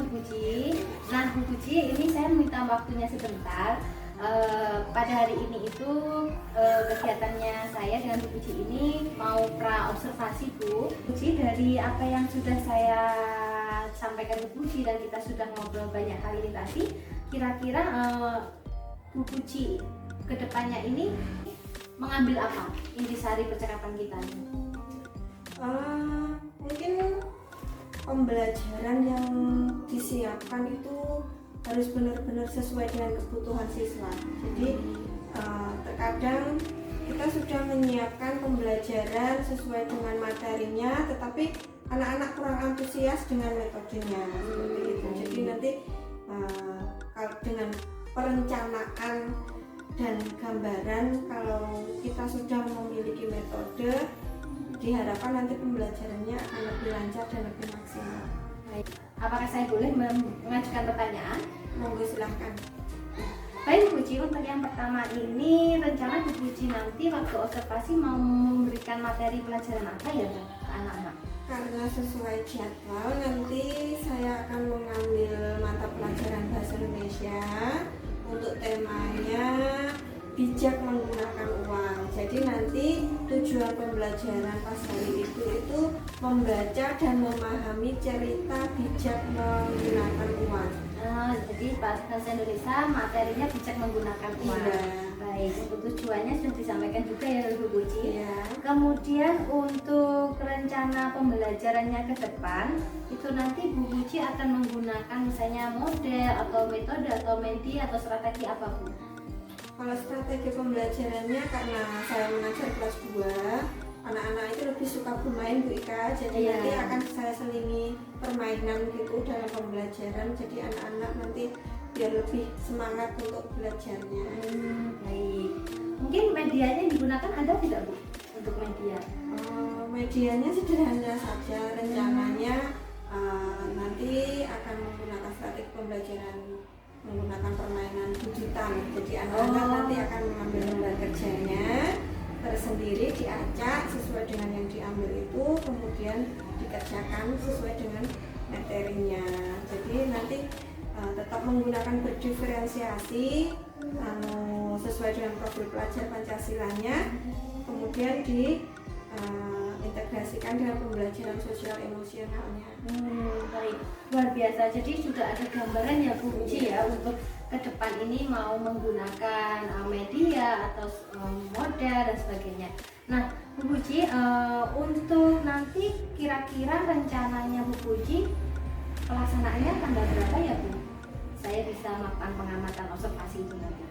Bu Puji. Nah Bu Puji, ini saya minta waktunya sebentar. Pada hari ini itu kegiatannya saya dengan Bu Puji ini mau pra observasi Bu Puji. Dari apa yang sudah saya sampaikan Bu Puji dan kita sudah ngobrol banyak kali ini tadi, kira-kira Bu Puji kedepannya ini mengambil apa intisari percakapan kita ini? Mungkin pembelajaran yang disiapkan itu harus benar-benar sesuai dengan kebutuhan siswa. Jadi terkadang kita sudah menyiapkan pembelajaran sesuai dengan materinya, tetapi anak-anak kurang antusias dengan metodenya seperti itu. Jadi nanti dengan perencanaan dan gambaran, kalau kita sudah memiliki metode, diharapkan nanti pembelajarannya akan lebih lancar dan lebih maksimal. Baik. Apakah saya boleh mengajukan pertanyaan? Monggo silahkan. Baik Bu Puji, untuk yang pertama ini rencana Bu Puji nanti waktu observasi mau memberikan materi pelajaran apa ya ke anak-anak? Karena sesuai jadwal, nanti saya akan mengambil mata pelajaran bahasa Indonesia untuk temanya bijak menggunakan uang. Jadi nanti tujuan pembelajaran pas hari itu membaca dan memahami cerita bijak menggunakan uang. Jadi bahasa Indonesia materinya bijak menggunakan uang. Iya. Baik, untuk tujuannya sudah disampaikan juga ya Bu Puji. Iya. Kemudian untuk rencana pembelajarannya ke depan itu nanti Bu Puji akan menggunakan misalnya model atau metode atau media atau strategi apa Bu? Kalau strategi pembelajarannya, karena saya mengajar kelas 2, anak-anak itu lebih suka bermain Bu Ika, jadi nanti akan saya selingi permainan gitu dalam pembelajaran, jadi anak-anak nanti biar lebih semangat untuk belajarnya. Baik, mungkin medianya yang digunakan ada tidak Bu untuk media? Medianya sederhana saja, rencananya nanti akan menggunakan strategi pembelajaran menggunakan permainan digital. Jadi anak-anak nanti akan mengambil lembar kerjanya tersendiri, diacak sesuai dengan yang diambil itu, kemudian dikerjakan sesuai dengan materinya. Jadi nanti tetap menggunakan berdiferensiasi sesuai dengan profil pelajar Pancasilanya, kemudian diintegrasikan dengan pembelajaran sosial emosionalnya. Baik, luar biasa. Jadi sudah ada gambaran ya Bu Puji ya untuk ke depan ini mau menggunakan media atau model dan sebagainya. Nah Bu Puji, untuk nanti kira-kira rencananya Bu Puji pelaksanaannya tanggal berapa ya Bu? Saya bisa melakukan pengamatan observasi itu nanti.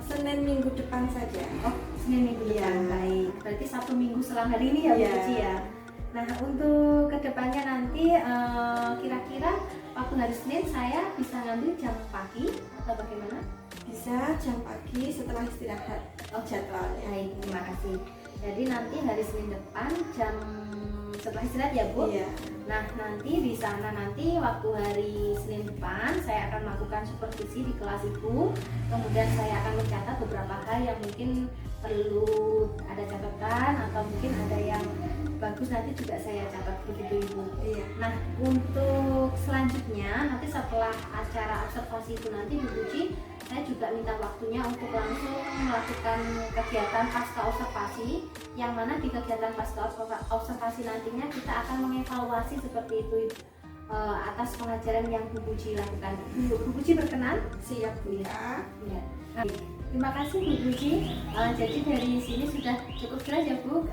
Senin minggu depan saja. Oh, Senin minggu depan. Baik. Berarti 1 minggu selang hari ini ya Bu Puji ya. Nah untuk kedepannya nanti kira-kira waktu hari Senin saya bisa ngambil jam pagi atau bagaimana? Bisa jam pagi setelah istirahat jadwalnya. Baik, terima kasih. Jadi nanti hari Senin depan jam setelah istirahat ya Bu? Iya. Nah nanti di sana nanti waktu hari Senin depan saya akan melakukan supervisi di kelas Ibu. Kemudian saya akan mencatat beberapa hal yang mungkin perlu ada catatan atau mungkin ada yang bagus, nanti juga saya catat begitu Ibu. Iya. Nah untuk selanjutnya nanti setelah acara observasi itu nanti Bu Puji, saya juga minta waktunya untuk langsung melakukan kegiatan pasca observasi, yang mana di kegiatan pasca observasi nantinya kita akan mengevaluasi seperti itu atas pengajaran yang Bu Puji lakukan. Bu Puji berkenan? Siap Bu ya. Ya. Terima kasih Bu Puji. Jadi dari sini sudah cukup jelas ya Bu.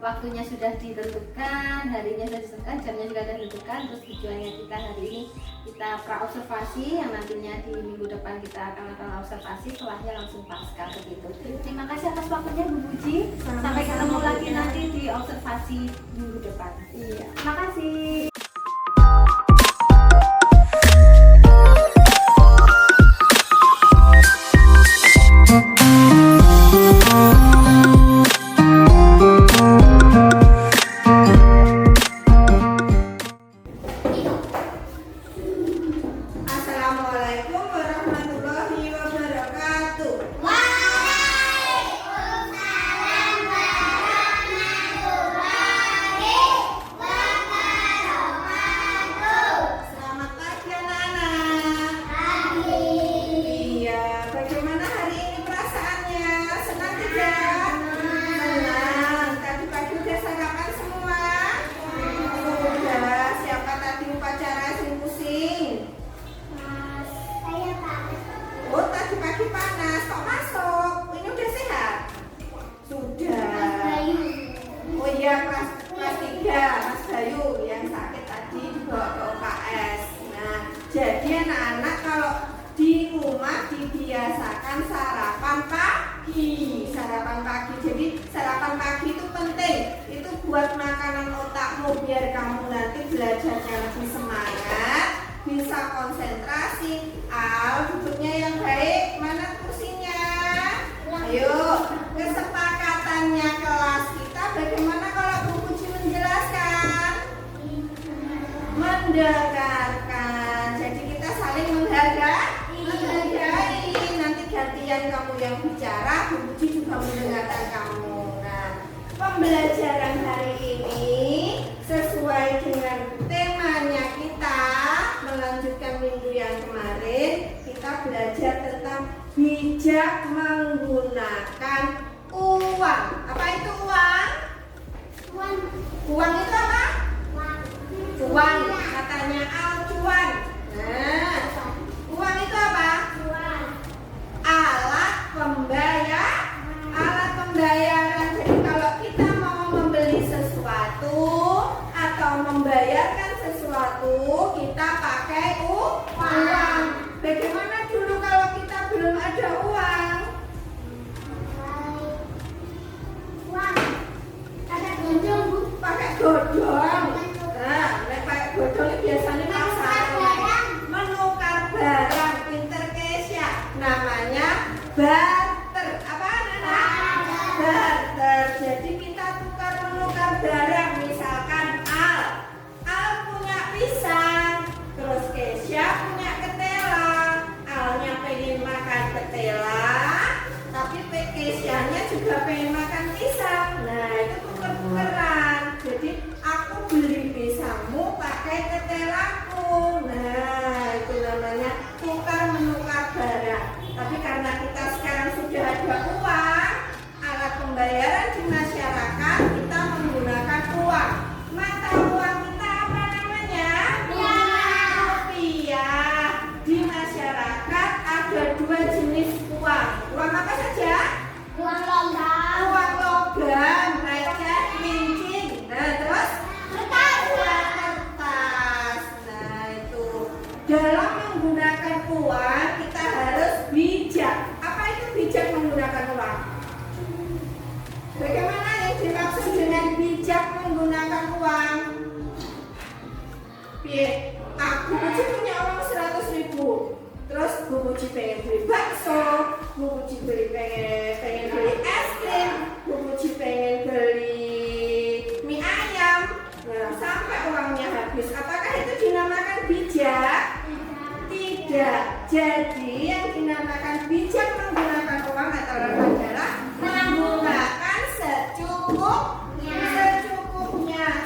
Waktunya sudah ditentukan, harinya sudah ditentukan, jamnya juga sudah ditentukan. Terus tujuannya kita hari ini kita pra observasi, yang nantinya di minggu depan kita akan melakukan observasi, setelahnya langsung pasca begitu. Terima kasih atas waktunya Bu Puji. Sampai ketemu lagi nanti di observasi minggu depan. Iya. Terima kasih. Assalamualaikum warahmatullahi wabarakatuh. Waalaikumsalam warahmatullahi wabarakatuh. dibawa ke UKS. Nah, jadi anak-anak kalau di rumah dibiasakan sarapan pagi. Jadi sarapan pagi itu penting. Itu buat makanan otakmu biar kamu nanti belajarnya lebih semangat, bisa konsentrasi. Duduknya yang baik. Mana kursinya? Ayo, kesepakatannya kelas kita bagaimana kalau Bu Puji menjelaskan? Mendengarkan. Jadi kita saling menghargai. Nanti gantian kamu yang bicara, Bu Puji juga mendengarkan kamu. Nah, pembelajaran hari ini sesuai dengan temanya kita melanjutkan minggu yang kemarin. Kita belajar tentang bijak menggunakan uang. Apa itu uang? Uang itu apa? Uang. Katanya cuan. Nah, uang itu apa? Alat pembayaran. Jadi kalau kita mau membeli sesuatu atau membayarkan sesuatu, kita pakai uang. Bagaimana dulu kalau kita belum ada uang? Pakai godong. Nah, pakai godong ini biasanya menukar barang. Pinter Kesia. Namanya barter. Apa namanya? Barter. Jadi kita menukar barang. Misalkan Al punya pisang, terus Kesia punya ketela. Alnya pengen makan ketela, tapi Kesianya juga pengen makan pisang. Nah, itu tuker-tukeran. Jadi aku beli pisangmu pakai ketelaku. Nah, itu namanya tukar menukar barang. Tapi karena kita sekarang sudah ada uang, alat pembayaran di masyarakat, kita menggunakan uang. Mata uang kita apa namanya? Rupiah. Di masyarakat ada dua jenis uang. Uang apa saja? Uang logam, receh, cincin. Nah, terus kertas. Nah, itu. Dalam menggunakan uang kita harus bijak. Apa itu bijak menggunakan uang? Bagaimana yang dimaksud dengan bijak menggunakan uang? Aku punya uang 100.000. Terus Bu Puji pengen beli bakso, Bu Puji pengen beli es krim, Bu Puji pengen beli mie ayam. Nah, sampai uangnya habis. Apakah itu dinamakan bijak? Tidak. Jadi yang dinamakan bijak menggunakan uang adalah menggunakan secukupnya,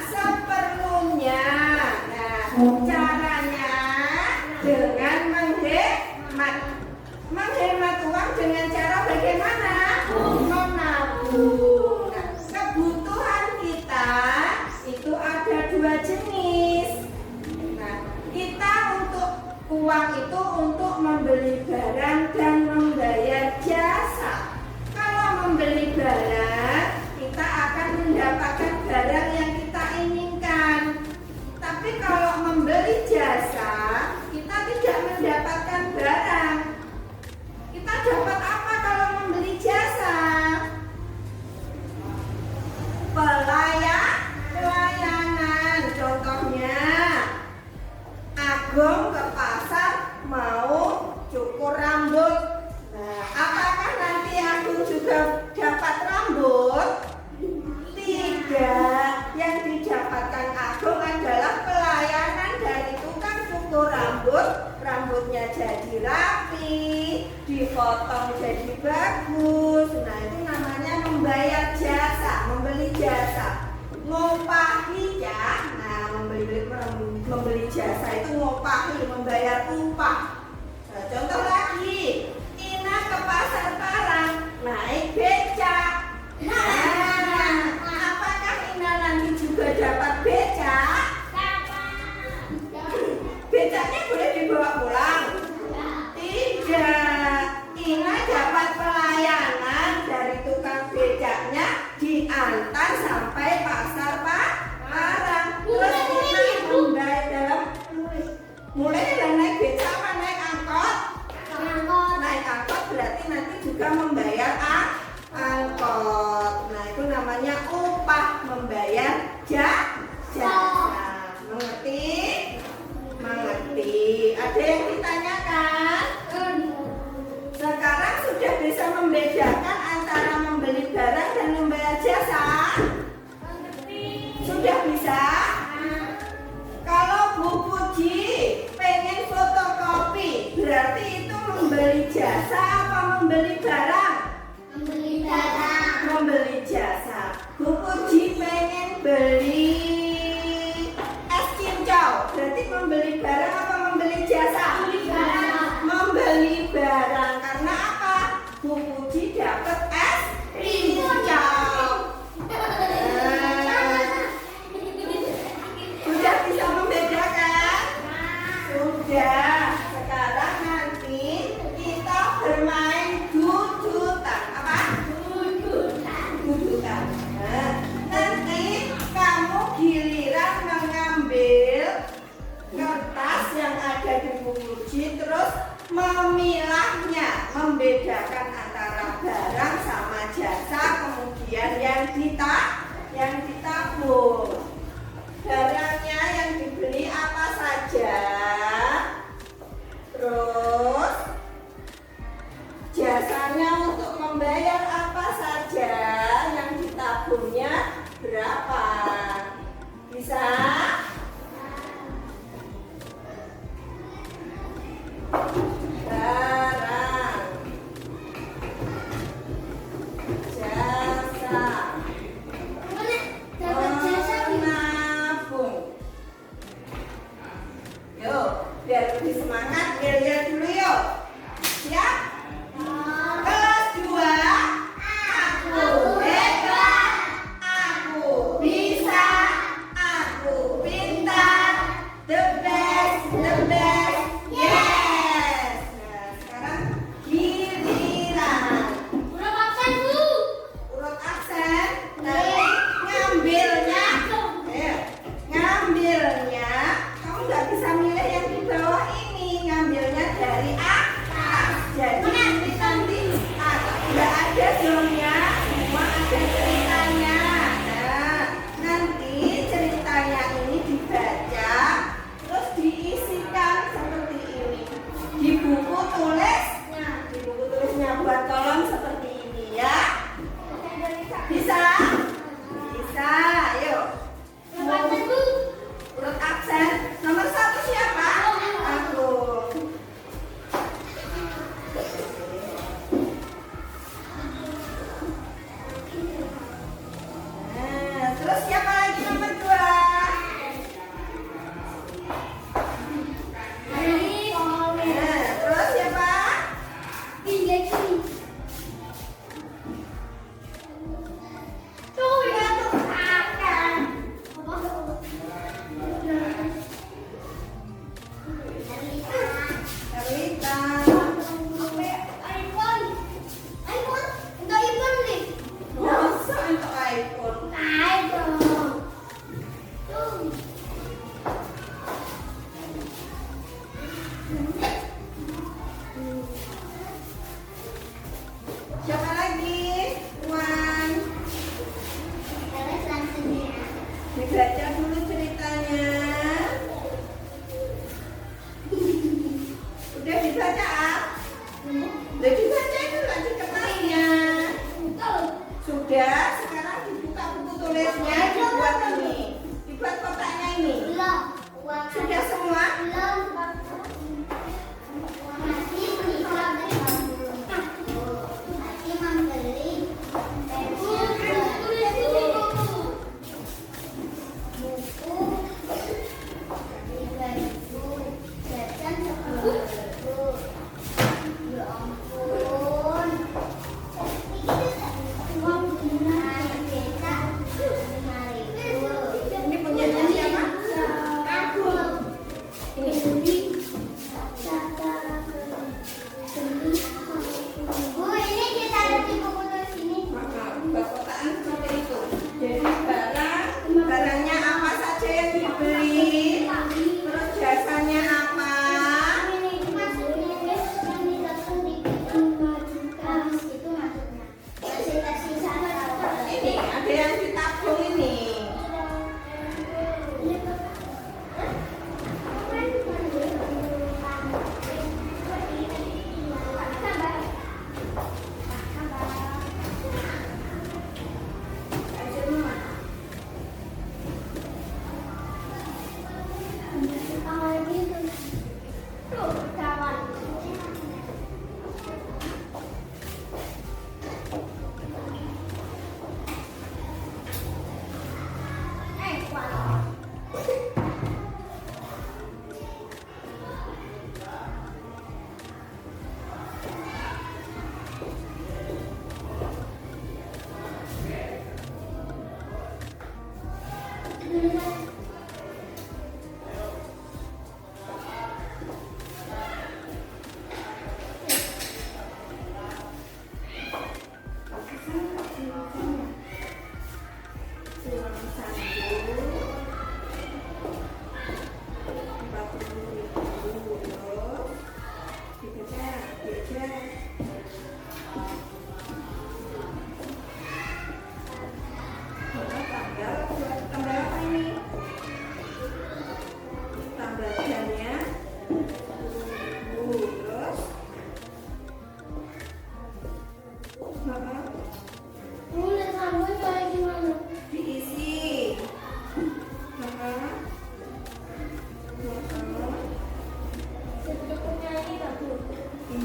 seperlunya. Nah, caranya dengan menghemat uang dengan cara bagaimana? Menabung. Nah, kebutuhan kita itu ada dua jenis. Nah, kita untuk uang itu untuk membeli barang dan membayar jasa. Kalau membeli barang, kita akan mendapatkan barang yang kita inginkan. Tapi kalau membeli jasa, kita tidak mendapatkan barang. Kita dapat apa kalau membeli jasa? Pelayanan. Contohnya, Agong ke pasar mau cukur rambut. Nah, apakah nanti Agong juga dapat rambut? Tidak. Yang didapatkan Agong adalah pelayanan dari tukang cukur rambut. Rambutnya jadi rapi, dipotong jadi bagus. Nah, itu namanya membayar jasa, membeli jasa. Ngopahi ya. Nah, membeli jasa itu ngopahi, membayar upah. Nah, contoh lagi, Ina ke pasar Parang naik becak. Nah, apakah Ina nanti juga dapat becak? Becaknya boleh dibawa pulang? Tidak. Ina dapat pelayanan dari tukang becaknya, diantar sampai pasar Parang. Terus Ina dalam Mulai dari naik beca apa naik angkot? Naik angkot berarti nanti juga membayar angkot. Nah itu namanya upah, membayar jasa. Mengerti? Mengerti. Ada yang ditanyakan? Sekarang sudah bisa membedakan antara membeli barang dan membayar jasa? Sudah bisa? Kalau Bu Puji pengen fotokopi, berarti itu membeli jasa apa membeli barang? Membeli jasa. Bu Puji pengen beli es cincau, berarti membeli barang apa membeli jasa? Membeli barang. Karena apa? Bu Puji dapat es cincau. Sudah bisa membedakan? Sudah. Sekarang nanti kita bermain dudutan. Apa? Dudutan. Nah, nanti kamu giliran mengambil kertas yang ada di buku, terus memilahnya, membedakan antara barang sama jasa, kemudian yang ditabung. Barangnya yang dibeli apa saja, terus jasanya untuk membayar apa saja, yang ditabungnya berapa. Bisa? Barang, jasa, menabung. Yuk, biar lebih semangat, lihat dulu yuk. Siap? Kelas 2. Aku hebat, aku bisa, aku pintar, the best, yes. Nah, sekarang giliran urut aksen. Nanti ngambilnya, ngambilnya kamu nggak bisa milih yang di bawah ini, ngambilnya dari atas. Jadi ini nanti nggak ada zonnya, semua ada ceritanya. Nah, nanti ceritanya ini dibaca, terus diisikan seperti ini di buku tulisnya. Di buku tulisnya buat kolom seperti ini ya. Bisa? Bisa. Yuk. Urut aksen nomor 1 siapa? Aku.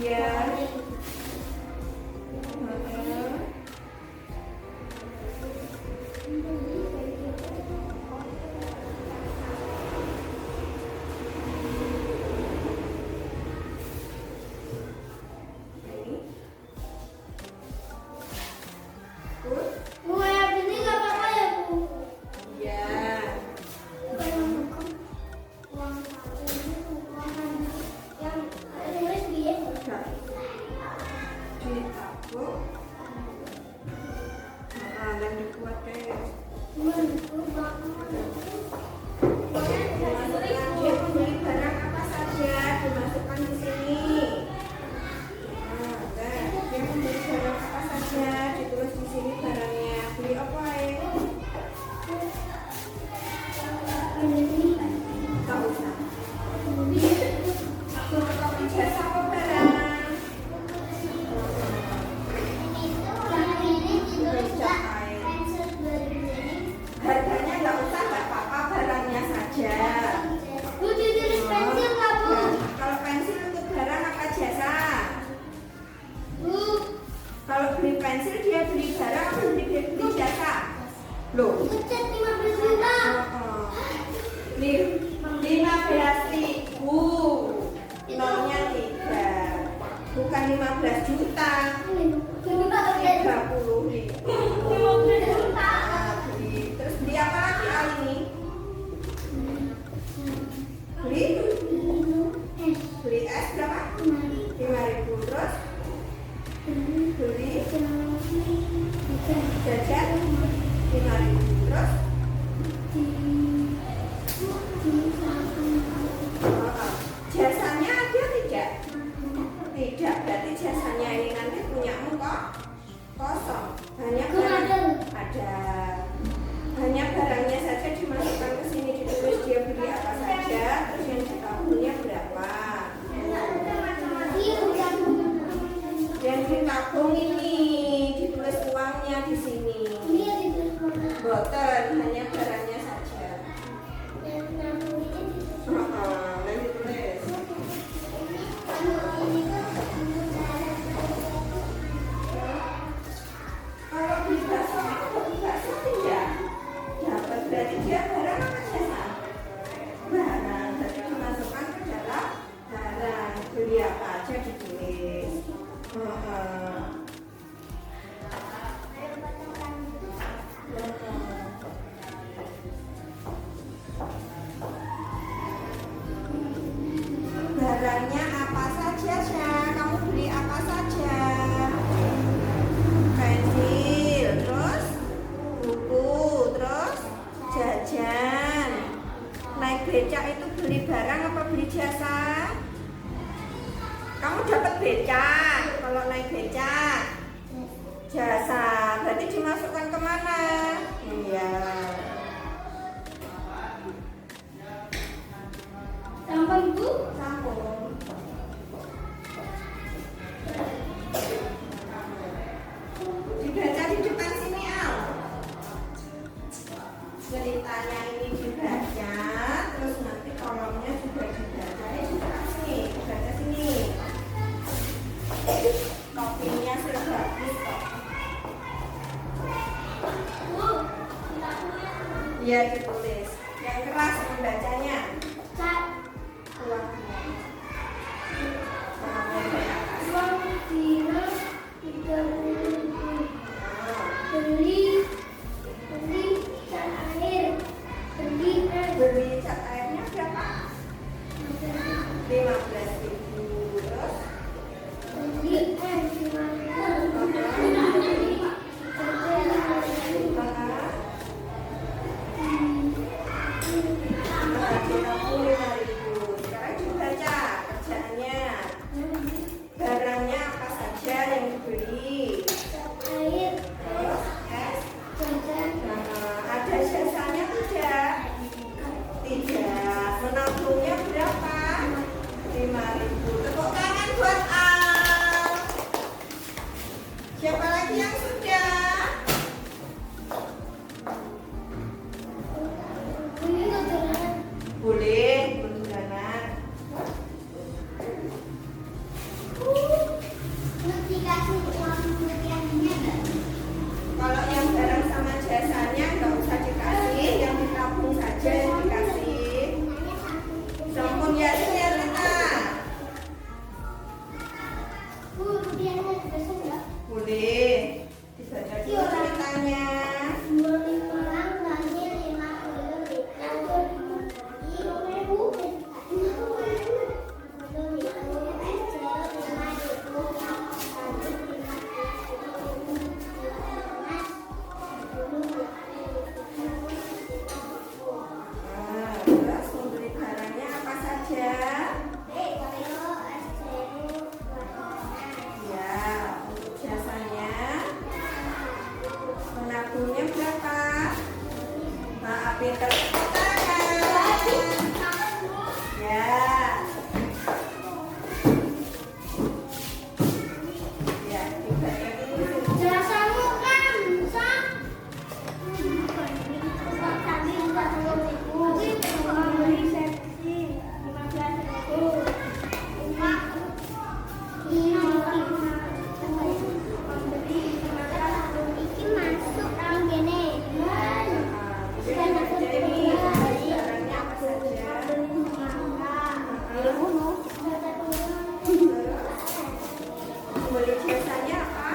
Iya. Bu, yang ini nggak apa-apa ya, Bu? Iya. Uang yang tulis dia. Ditabung. Dan dibuat deh. Dia membeli barang apa saja dimasukkan di sini. Dia membeli barang apa saja ditulis di sini barangnya. Beli apa ya? Tak usah. Fotokopi jasa apa barang? Harganya nggak usah, nggak apa-apa, barangnya saja. Bu, ditulis pensil nggak, Bu? Kalau pensil untuk barang apa jasa? Bu, Kalau beli pensil dia beli barang atau beli jasa? Loh? ngecat 15 juta. Nih, 15.000. Nolnya 3. Bukan 15 juta. 30.000. Terus beli apa lagi kali ini? Beli es berapa? 5.000. Terus beli jajan 5.000. Terus jasanya ada tidak? Tidak, berarti jasanya ini nanti punyamu kok kosong. Hanya barang ada. Hanya barangnya saja dimasukkan ke sini, ditulis dia beli apa saja, terus yang ditabungnya berapa. Yang ditabung ini ditulis uangnya di sini. Boten, hanya barangnya saja. Dan ditulis. Kalau beli bakso, beli bakso tidak dapat, berarti dia barang apa jasa? Barang, berarti dimasukkan ke dalam barang. Beli apa aja ditulis. Barangnya apa saja, Syah? Kamu beli apa saja? Pensil, terus buku, terus jajan. Naik becak itu beli barang apa beli jasa? Kamu dapat becak. Kalau naik becak jasa, berarti dimasukkan kemana? Iya. Sampun, Bu. Sampun. Dibaca di depan sini, Al. Ceritanya ini dibaca, terus nanti kolomnya juga dibaca. Dibaca sini, dibaca sini. Kopinya sudah bagus kok. Bu, Iya, ditulis. Yang keras membacanya. cat Uangnya. Uangnya di atas. uang dino 30.000. Beli cat air. Beli es. Beli cat airnya berapa? 15.000. Terus Beli es 5.000. Sekarang dibaca kerjaannya. Barangnya apa saja yang dibeli? air. Terus es. Jajan. Ada jasanya tidak? Tidak. Menabungnya berapa? 5.000. jelasin ya Rita. Bu, rupiahnya dibesar nggak? Boleh. Dibaca dulu ceritanya. 25 orang lahir 50 liter. 5.000. Nah, terus membeli barangnya apa saja? Ya, untuk jasanya menabungnya berapa? Maafin tepuk tangan. Ya. Ya, dibaca dulu. Jasamu kan Sam. Tadi 40.000. Beli seksi 15.000. Rumah 5.000. Membeli 15.000. Iki masuk nang kene. Barangnya apa saja? Beli jasanya apa?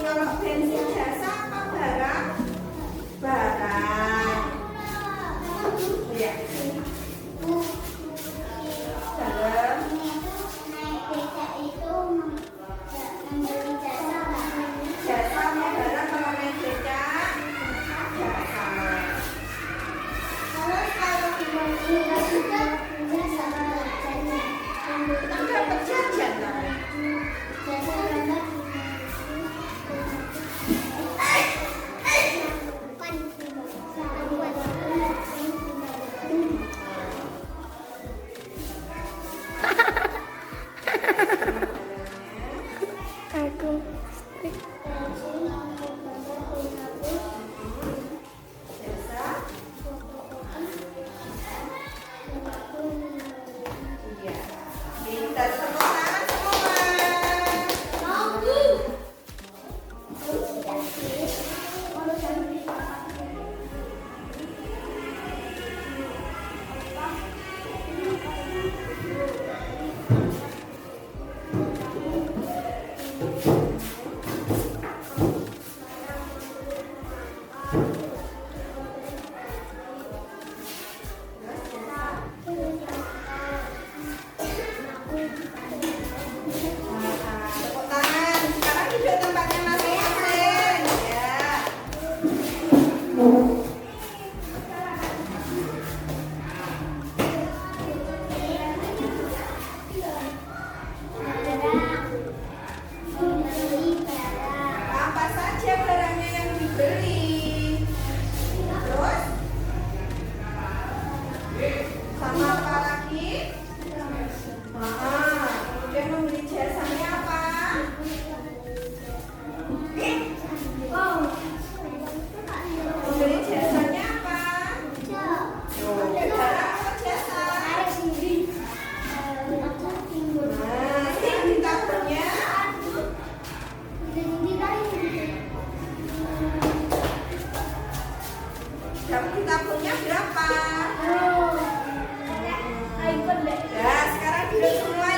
Kalau bensin jasa apa barang? Barang. Ya. Dalam. Jasa apa barang kalau naik beca? Jasa. Kan dapat jajan kan? Jasa. Iya. Kita tepuk tangan semua. Tepuk tangan. Sekarang duduk tempatnya masing-masing. Ya. Apa saja barangnya yang dibeli? Terus? Sama apa lagi? Kemudian membeli jasanya apa? Membeli jasanya apa? Barang apa jasa? Nah, yang ditabungnya ditabungnya berapa? Ya, sekarang duduk semua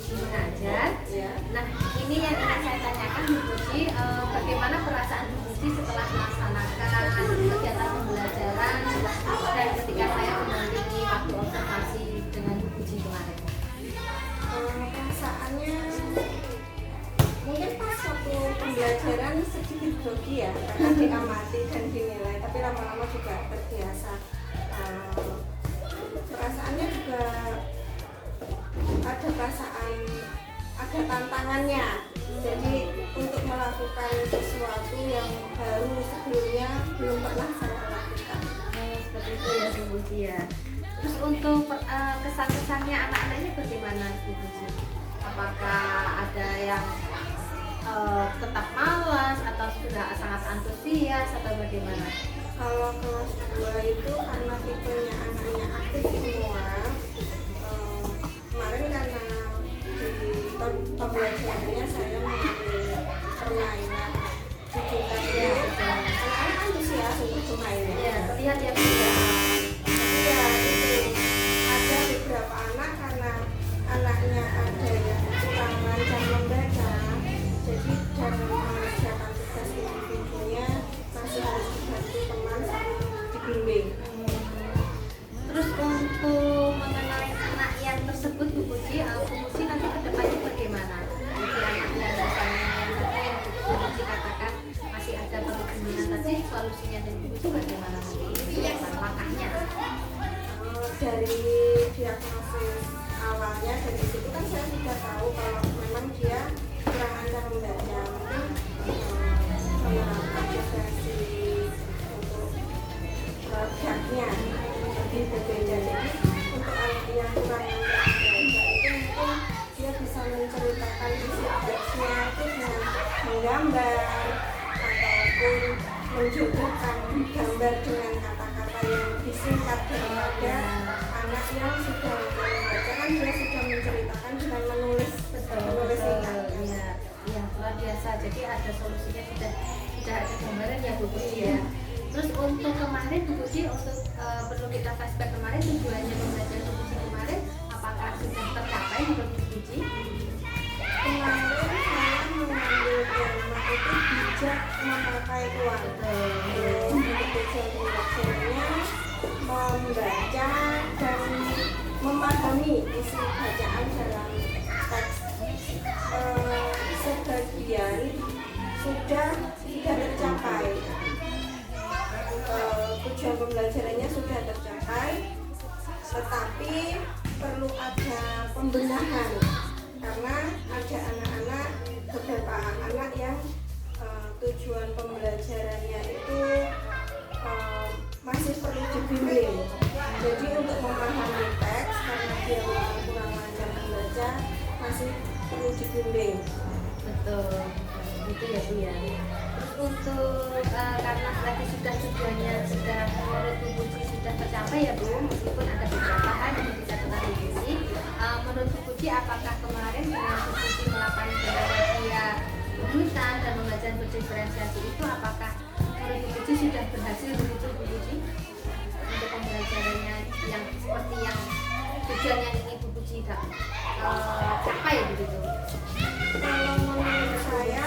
Puji mengajar. Ya. Nah, ini yang ingin saya tanyakan Bu Puji, bagaimana perasaan Bu Puji setelah melaksanakan kegiatan pembelajaran dan ketika saya mendampingi waktu observasi dengan Bu Puji kemarin? Perasaannya mungkin pas waktu pembelajaran sedikit grogi ya, karena diamati dan dinilai, tapi lama-lama juga terbiasa. Perasaannya juga ada perasaan, ada tantangannya. Jadi untuk melakukan sesuatu yang baru sebelumnya belum pernah saya lakukan. Seperti itu ya Bu Puji ya. Terus untuk kesan-kesannya anak-anaknya bagaimana Bu Puji? Apakah ada yang tetap malas atau sudah sangat antusias atau bagaimana? Kalau kelas 2 itu karena tipenya anaknya aktif semua, kemarin karena di pembelajarannya saya mengambil permainan digitalnya, anak-anak antusias untuk bermain. Ya, terlihat ya Bu ya. Iya, itu ada beberapa anak karena anaknya ada yang kurang lancar membaca, jadi dalam mengerjakan tugas individunya masih harus dibantu teman sambil dibimbing. Terus untuk mengenai anak yang tersebut Bu Puji, Bu Puji nanti kedepannya bagaimana? Jadi anak yang misalnya yang Bu Puji katakan masih ada perlu pembinaan tadi, solusinya dari Bu Puji bagaimana nanti? Langkahnya? Dari diagnosis awalnya dari situ kan saya sudah tahu kalau memang dia kurang lancar membaca, mungkin menerapkan diversi untuk produknya lebih berbeda. Jadi untuk anak yang kurang lancar membaca itu mungkin dia bisa menceritakan isi teksnya itu dengan menggambar ataupun menjodohkan gambar dengan kata-kata yang disingkat daripada anak yang sudah membaca kan dia sudah menceritakan dengan menulis singkat. Ya, luar biasa. Jadi ada solusinya, sudah ada gambaran ya Bu Puji ya. Terus untuk kemarin Bu Puji, untuk perlu kita flashback kemarin, tujuannya pembelajaran Bu Puji kemarin apakah sudah tercapai menurut Bu Puji? Kemarin saya mengambil tema itu bijak memakai uang. Tujuan pembelajarannya membaca dan memahami isi bacaan dalam teks. Sebagian sudah tercapai. Tujuan pembelajarannya sudah tercapai, tetapi perlu ada pembenahan karena ada anak-anak, beberapa anak yang tujuan pembelajarannya itu masih perlu dibimbing. Jadi untuk memahami teks karena dia kurang lancar membaca masih perlu dibimbing. Betul, itu ya Bu ya. Terus untuk karena tadi sudah tujuannya sudah menurut Bu Puji sudah tercapai ya Bu, meskipun ada beberapa hal yang bisa tetap Bu Puji. Menurut Bu Puji, apakah kemarin dengan Bu Puji melakukan dia urutan dan pembelajaran berdiferensiasi itu, apakah menurut Bu Puji sudah berhasil begitu Bu Puji untuk pembelajarannya yang seperti yang tujuan yang ingin Bu Puji capai begitu? Kalau menurut saya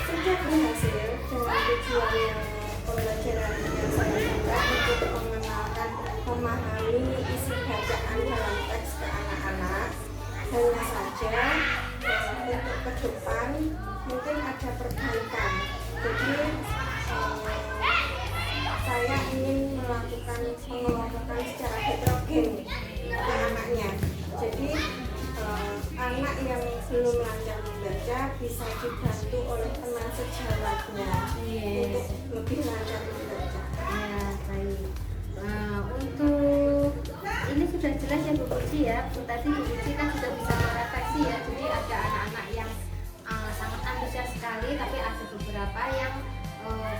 sudah berhasil dengan tujuan yang pembelajaran yang saya buat untuk mengenalkan, memahami isi bacaan dalam teks ke anak-anak. Hanya saja untuk ke depan mungkin ada perbaikan. Jadi saya ingin melakukan pengelompokan secara heterogen ke anaknya. Jadi anak yang belum lancar membaca bisa dibantu oleh teman sejawatnya untuk lebih lancar membaca. Ya, baik. Untuk ini sudah jelas ya Bu Puji ya. Tadi Bu Puji kan sudah bisa merefleksi ya. Jadi ada anak-anak yang sangat antusias sekali, tapi ada beberapa yang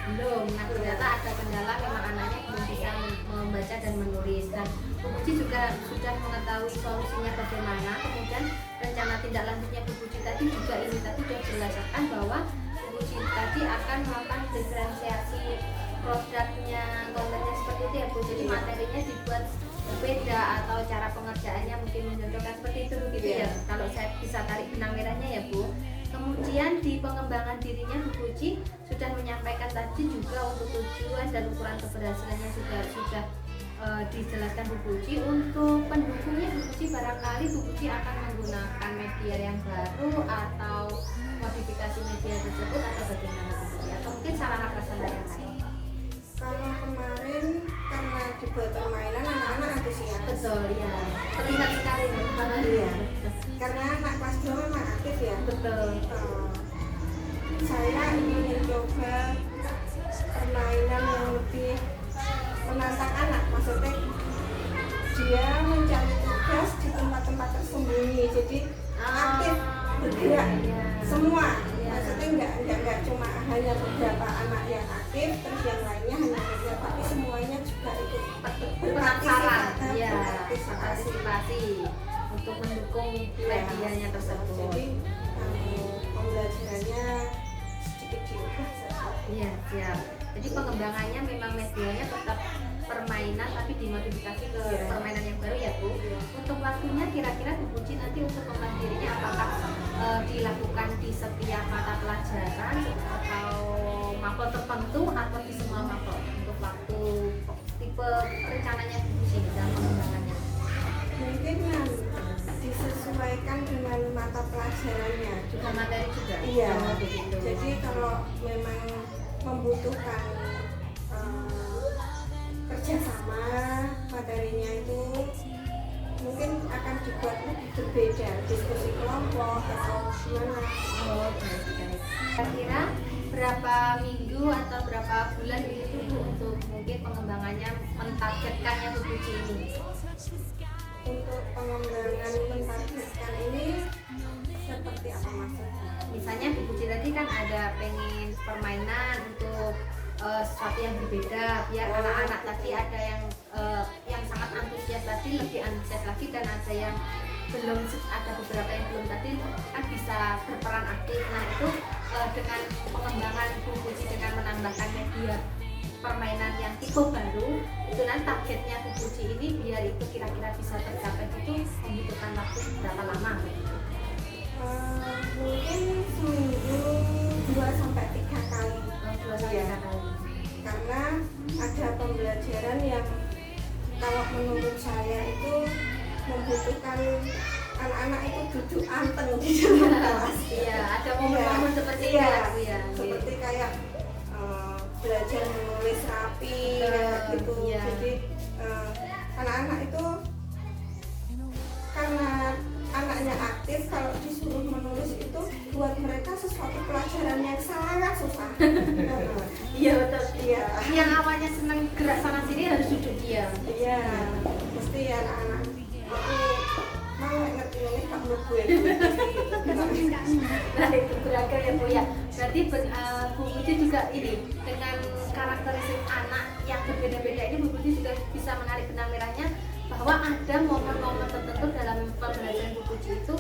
belum. Nah, ternyata ada kendala, memang anaknya belum bisa membaca dan menulis. Dan Bu Puji juga sudah mengetahui solusinya bagaimana. Kemudian rencana tindak lanjutnya Bu Puji tadi juga ini tadi sudah jelaskan bahwa Bu Puji tadi akan melakukan diferensiasi produknya, kontennya seperti itu ya Bu. Jadi materinya dibuat berbeda atau cara pengerjaannya mungkin mencontohkan seperti itu Bu. gitu ya. Kalau saya bisa tarik benang merahnya ya Bu. Kemudian di pengembangan dirinya Bu Puji sudah menyampaikan tadi juga untuk tujuan dan ukuran keberhasilannya sudah dijelaskan Bu Puji. Untuk pendukungnya Bu Puji, barangkali Bu Puji akan menggunakan media yang baru atau modifikasi media tersebut atau bagaimana Bu Puji? Atau mungkin sarana prasarana yang lain? Kalau kemarin karena dibuat permainan anak-anak antusias. Betul ya, terlihat sekali Iya. Karena anak kelas 2 memang aktif ya. betul. Saya ingin mencoba permainan yang lebih menantang anak, maksudnya dia mencari tugas di tempat-tempat tersembunyi, jadi aktif bergerak semua. Maksudnya nggak cuma hanya beberapa anak yang aktif, terus yang lainnya hanya media, tapi semuanya juga ikut Penasaran ya, berpartisipasi. partisipasi untuk mendukung medianya tersebut. Jadi pembelajarannya sedikit diubah saja. Iya, siap. Jadi pengembangannya memang medianya tetap permainan tapi dimodifikasi ke permainan yang baru ya Bu. Untuk waktunya kira-kira Bu Puji nanti untuk mempelajarinya apakah dilakukan di setiap mata pelajaran atau mapel tertentu atau di semua mapel? Untuk waktu tipe rencananya Bu Puji dalam pengembangannya? Mungkin disesuaikan dengan mata pelajarannya Juga materi juga? Iya. Oh, begitu. Jadi kalau memang membutuhkan kerjasama, materinya itu mungkin akan dibuat lebih berbeda, diskusi kelompok atau gimana. Oh, baik. Kira-kira berapa minggu atau berapa bulan itu Bu untuk mungkin pengembangannya mentargetkannya Bu Puji ini? Untuk pengembangan mentargetkan ini seperti apa maksudnya? Misalnya Bu Puji tadi kan ada pengen permainan untuk sesuatu yang berbeda biar anak-anak tadi ada yang sangat antusias tadi lebih antusias lagi, dan ada yang belum, ada beberapa yang belum tadi kan bisa berperan aktif. Nah itu dengan pengembangan Bu Puji dengan menambahkan media permainan yang tipe baru itu nanti targetnya Bu Puji ini biar itu kira-kira bisa tercapai itu membutuhkan waktu berapa lama? Mungkin seminggu 2-3 kali. 2-3 kali. Karena ada pembelajaran yang kalau menurut saya itu membutuhkan anak-anak itu duduk anteng di dalam kelas. Iya, ada momen-momen seperti itu ya Bu ya. Seperti kayak belajar menulis rapi kayak gitu. Iya. Jadi anak-anak itu karena anaknya aktif, kalau disuruh menulis itu buat mereka sesuatu pelajaran yang sangat susah. Iya betul. Iya. Yang awalnya senang gerak sana sini harus duduk diam. Iya, mesti anak-anak aku mau ngerti ini tak menurut gue. Nah itu beragam ya Bu ya. Berarti Bu Puji juga ini dengan karakteristik anak yang berbeda-beda ini Bu Puji juga bisa menarik benang merahnya bahwa ada momen-momen tertentu dalam pembelajaran Bu Puji itu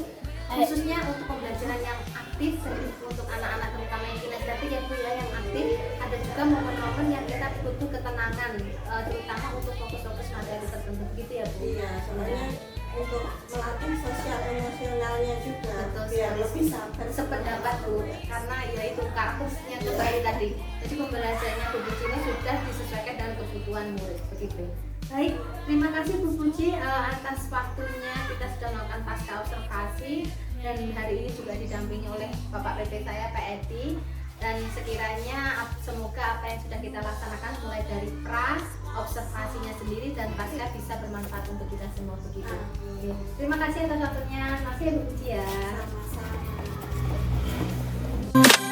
khususnya untuk pembelajaran yang aktif, untuk anak-anak terutama yang kinestetik ya Bu ya, yang aktif. Ada juga momen-momen yang kita butuh ketenangan, terutama untuk fokus-fokus materi tertentu gitu ya Bu. Iya, soalnya untuk melatih sosial emosionalnya juga. Betul biar sekali. lebih sabar. Sependapat Bu, karena ya itu karakternya kembali tadi. Jadi pembelajarannya Bu Puji ini sudah disesuaikan dengan kebutuhan murid begitu. Baik, terima kasih Bu Puji atas waktunya. Kita sudah melakukan pasca observasi dan hari ini juga didampingi oleh Bapak PP saya Pak Edi. Dan sekiranya semoga apa yang sudah kita laksanakan mulai dari pra, observasinya sendiri dan pasca bisa bermanfaat untuk kita semua begitu. Oke. Terima kasih atas waktunya. Terima kasih Bu Puji ya. Sama-sama.